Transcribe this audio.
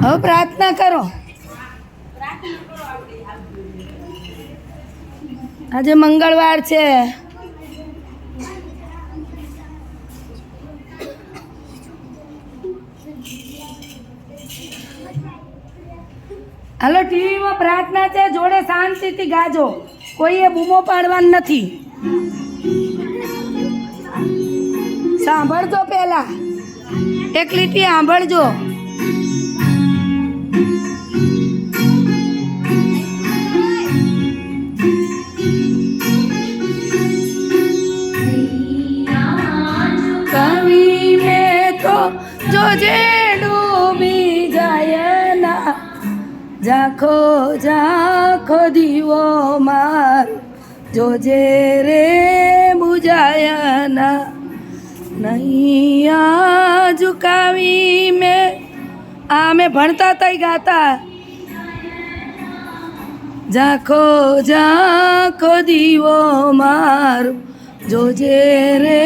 હવે પ્રાર્થના કરો. આજે મંગળવાર છે. હાલો, ટીવીમાં પ્રાર્થના છે, જોડે શાંતિથી ગાજો. કોઈએ બૂમો પાડવાની નથી. સાંભળજો પહેલા, એક લીટી સાંભળજો. કવિ મેં તો જોજે ડૂબી જાય ના, ઝાખો ઝાખો દીવો માર જોજે રે બુજાય ના. નૈયા ઝુકાવી મેં, આ મેં ભણતા તઈ ગાતા. ઝાખો ઝાખો દીવો માર જોજે રે